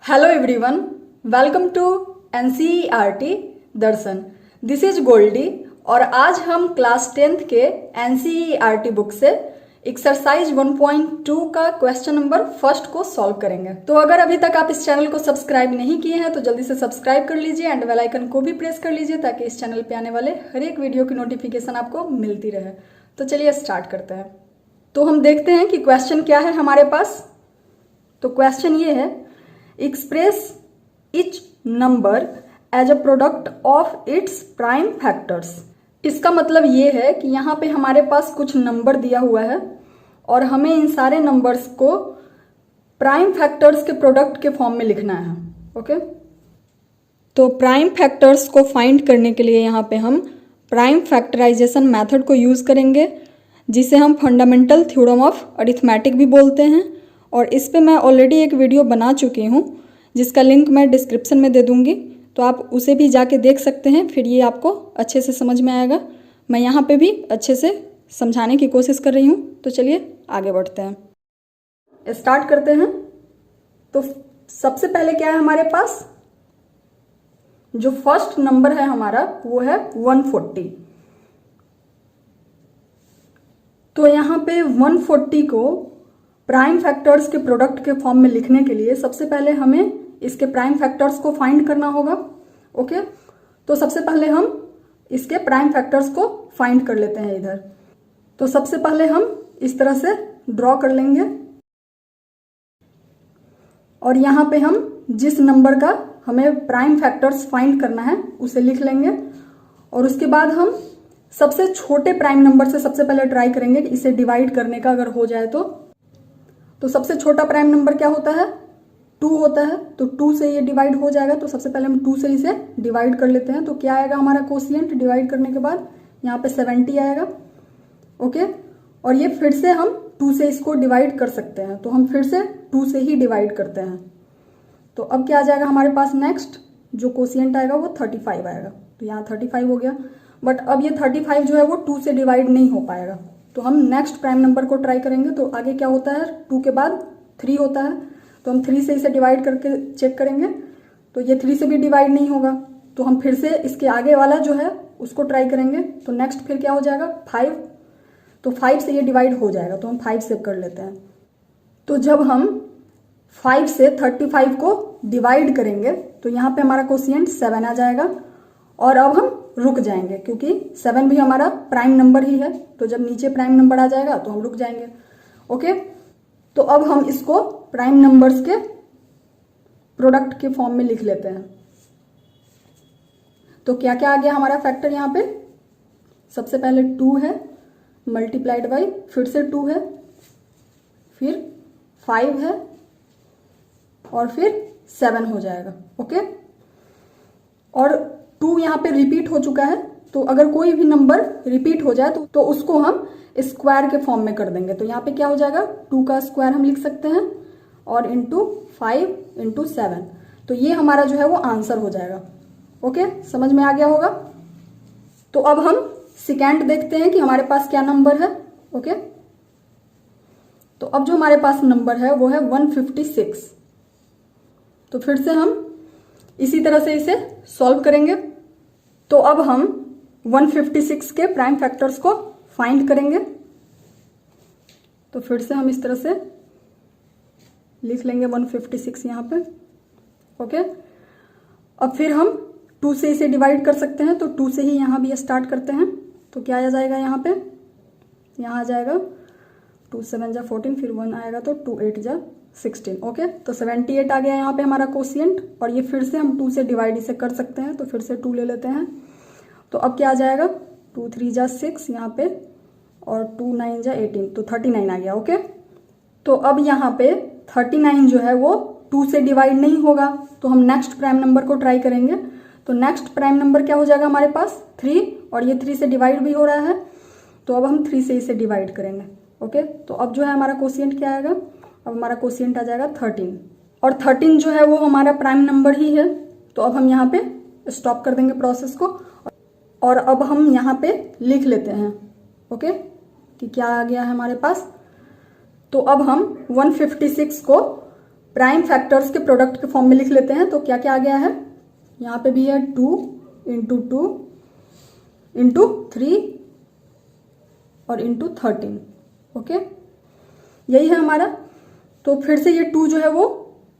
Hello everyone, welcome to NCERT Darshan. This is Goldy और आज हम क्लास 10th के एनसीईआरटी बुक से एक्सरसाइज 1.2 का क्वेश्चन नंबर फर्स्ट को सॉल्व करेंगे। तो अगर अभी तक आप इस चैनल को सब्सक्राइब नहीं किए हैं तो जल्दी से सब्सक्राइब कर लीजिए एंड बेल आइकन को भी प्रेस कर लीजिए ताकि इस चैनल पे आने वाले हर एक वीडियो की नोटिफिकेशन आपको मिलती रहे। तो चलिए स्टार्ट करते हैं। तो हम देखते हैं कि क्वेश्चन क्या है हमारे पास। तो क्वेश्चन ये है, express each number as a product of its prime factors। इसका मतलब ये है कि यहाँ पे हमारे पास कुछ नंबर दिया हुआ है और हमें इन सारे नंबर्स को प्राइम फैक्टर्स के प्रोडक्ट के फॉर्म में लिखना है। ओके, तो प्राइम फैक्टर्स को फाइंड करने के लिए यहाँ पे हम प्राइम फैक्टराइजेशन मेथड को यूज़ करेंगे, जिसे हम फंडामेंटल थ्योरम ऑफ अरिथमेटिक भी बोलते हैं। और इस पे मैं ऑलरेडी एक वीडियो बना चुकी हूँ जिसका लिंक मैं डिस्क्रिप्शन में दे दूँगी, तो आप उसे भी जाके देख सकते हैं, फिर ये आपको अच्छे से समझ में आएगा। मैं यहाँ पे भी अच्छे से समझाने की कोशिश कर रही हूँ। तो चलिए आगे बढ़ते हैं, स्टार्ट करते हैं। तो सबसे पहले क्या है हमारे पास, जो फर्स्ट नंबर है हमारा वो है 140। तो यहाँ पे 140 को प्राइम फैक्टर्स के प्रोडक्ट के फॉर्म में लिखने के लिए सबसे पहले हमें इसके प्राइम फैक्टर्स को फाइंड करना होगा। ओके, तो सबसे पहले हम इसके प्राइम फैक्टर्स को फाइंड कर लेते हैं इधर। तो सबसे पहले हम इस तरह से ड्रॉ कर लेंगे और यहाँ पे हम जिस नंबर का हमें प्राइम फैक्टर्स फाइंड करना है उसे लिख लेंगे। और उसके बाद हम सबसे छोटे प्राइम नंबर से सबसे पहले ट्राई करेंगे कि इसे डिवाइड करने का अगर हो जाए तो सबसे छोटा प्राइम नंबर क्या होता है, 2 होता है। तो 2 से ये डिवाइड हो जाएगा, तो सबसे पहले हम 2 से इसे डिवाइड कर लेते हैं। तो क्या आएगा हमारा कोशिएंट डिवाइड करने के बाद, यहाँ पे 70 आएगा। ओके, और ये फिर से हम 2 से इसको डिवाइड कर सकते हैं, तो हम फिर से 2 से ही डिवाइड करते हैं। तो अब क्या आ जाएगा हमारे पास, नेक्स्ट जो कोशिएंट आएगा वो 35 आएगा। तो यहाँ 35 हो गया, बट अब ये 35 जो है वो 2 से डिवाइड नहीं हो पाएगा। तो हम नेक्स्ट प्राइम नंबर को ट्राई करेंगे। तो आगे क्या होता है, 2 के बाद 3 होता है, तो हम 3 से इसे डिवाइड करके चेक करेंगे। तो ये 3 से भी डिवाइड नहीं होगा, तो हम फिर से इसके आगे वाला जो है उसको ट्राई करेंगे। तो नेक्स्ट फिर क्या हो जाएगा, 5। तो 5 से ये डिवाइड हो जाएगा, तो हम 5 से कर लेते हैं। तो जब हम 5 से 35 को डिवाइड करेंगे तो यहाँ पे हमारा कोशिएंट 7 आ जाएगा। और अब हम रुक जाएंगे क्योंकि 7 भी हमारा प्राइम नंबर ही है, तो जब नीचे प्राइम नंबर आ जाएगा तो हम रुक जाएंगे। ओके, तो अब हम इसको प्राइम नंबर्स के प्रोडक्ट के फॉर्म में लिख लेते हैं। तो क्या क्या आ गया हमारा फैक्टर यहाँ पे, सबसे पहले 2 है मल्टीप्लाइड बाई फिर से 2 है, फिर 5 है और फिर 7 हो जाएगा। ओके, और 2 यहाँ पे रिपीट हो चुका है, तो अगर कोई भी नंबर रिपीट हो जाए तो उसको हम स्क्वायर के फॉर्म में कर देंगे। तो यहाँ पे क्या हो जाएगा, 2 का स्क्वायर हम लिख सकते हैं और इंटू 5 इंटू 7। तो ये हमारा जो है वो आंसर हो जाएगा। ओके, समझ में आ गया होगा। तो अब हम सेकेंड देखते हैं कि हमारे पास क्या नंबर है। ओके, तो अब जो हमारे पास नंबर है वो है 156। तो फिर से हम इसी तरह से इसे सॉल्व करेंगे। तो अब हम 156 के प्राइम फैक्टर्स को फाइंड करेंगे। तो फिर से हम इस तरह से लिख लेंगे 156 यहाँ पे। ओके, अब फिर हम 2 से इसे डिवाइड कर सकते हैं, तो 2 से ही यहाँ भी स्टार्ट करते हैं। तो क्या आ जाएगा यहाँ पे, यहाँ आ जाएगा 2 7 जा 14, फिर 1 आएगा तो 2 8 जा 16। ओके, तो 78 आ गया यहाँ पे हमारा कोशिएंट। और ये फिर से हम 2 से डिवाइड इसे कर सकते हैं, तो फिर से 2 ले लेते हैं। तो अब क्या आ जाएगा, 2 3 जा 6 यहाँ पे और 2 9 जा 18, तो 39 आ गया। ओके, तो अब यहाँ पे 39 जो है वो 2 से डिवाइड नहीं होगा, तो हम नेक्स्ट प्राइम नंबर को ट्राई करेंगे। तो नेक्स्ट प्राइम नंबर क्या हो जाएगा हमारे पास, 3, और ये 3 से डिवाइड भी हो रहा है, तो अब हम 3 से इसे डिवाइड करेंगे। ओके, तो अब जो है हमारा कोशिएंट क्या आएगा, अब हमारा कोशिएंट आ जाएगा 13। और 13 जो है वो हमारा प्राइम नंबर ही है, तो अब हम यहाँ पे स्टॉप कर देंगे प्रोसेस को और अब हम यहाँ पे लिख लेते हैं। ओके, कि क्या आ गया है हमारे पास। तो अब हम 156 को प्राइम फैक्टर्स के प्रोडक्ट के फॉर्म में लिख लेते हैं। तो क्या क्या आ गया है, यहाँ पे भी है 2 इंटू 2 इंटू 3 और इंटू 13। ओके, यही है हमारा। तो फिर से ये 2 जो है वो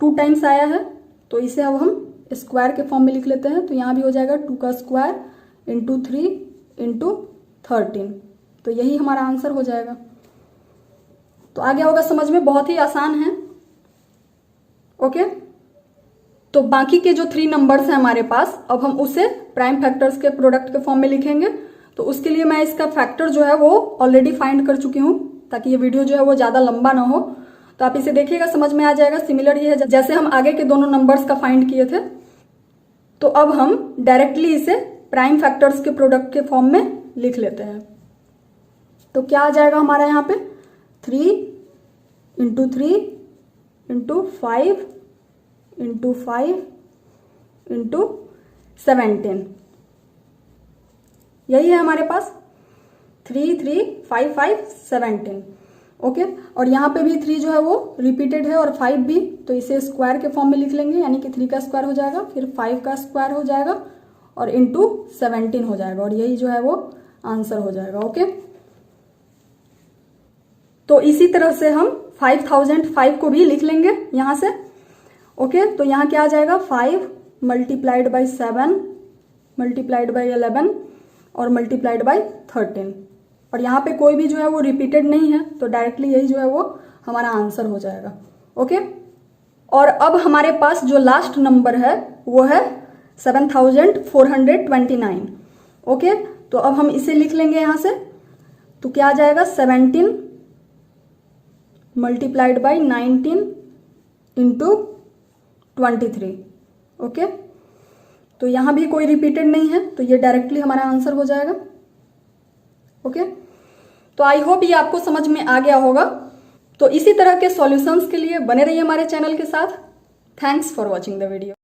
2 टाइम्स आया है, तो इसे अब हम स्क्वायर के फॉर्म में लिख लेते हैं। तो यहाँ भी हो जाएगा 2 का स्क्वायर इंटू 3 इंटू 13। तो यही हमारा आंसर हो जाएगा। तो आ गया होगा समझ में, बहुत ही आसान है। ओके, तो बाकी के जो 3 नंबर्स हैं हमारे पास, अब हम उसे प्राइम फैक्टर्स के प्रोडक्ट के फॉर्म में लिखेंगे। तो उसके लिए मैं इसका फैक्टर जो है वो ऑलरेडी फाइंड कर चुकी हूं, ताकि ये वीडियो जो है वो ज्यादा लंबा ना हो। तो आप इसे देखिएगा, समझ में आ जाएगा। सिमिलर ये है जैसे हम आगे के दोनों नंबर्स का फाइंड किए थे। तो अब हम डायरेक्टली इसे प्राइम फैक्टर्स के प्रोडक्ट के फॉर्म में लिख लेते हैं। तो क्या आ जाएगा हमारा यहाँ पे, 3 इंटू 3 इंटू 5 इंटू 5 इंटू 17। यही है हमारे पास, 3 3 5 5 17। ओके, और यहाँ पे भी 3 जो है वो रिपीटेड है और 5 भी, तो इसे स्क्वायर के फॉर्म में लिख लेंगे, यानी कि 3 का स्क्वायर हो जाएगा, फिर 5 का स्क्वायर हो जाएगा और इंटू 17 हो जाएगा, और यही जो है वो आंसर हो जाएगा। ओके, तो इसी तरह से हम 5005 को भी लिख लेंगे यहां से। ओके, तो यहाँ क्या आ जाएगा, 5 मल्टीप्लाइड बाई 7 मल्टीप्लाइड बाई 11 और मल्टीप्लाइड बाई 13। और यहाँ पे कोई भी जो है वो रिपीटेड नहीं है, तो डायरेक्टली यही जो है वो हमारा आंसर हो जाएगा। ओके, और अब हमारे पास जो लास्ट नंबर है वो है 7429। ओके, तो अब हम इसे लिख लेंगे यहां से। तो क्या आ जाएगा, 17 मल्टीप्लाइड बाई 19 इंटू 23। ओके, तो यहां भी कोई रिपीटेड नहीं है, तो ये डायरेक्टली हमारा आंसर हो जाएगा। ओके, तो आई होप ये आपको समझ में आ गया होगा। तो इसी तरह के सॉल्यूशंस के लिए बने रहिए हमारे चैनल के साथ। Thanks for watching the video.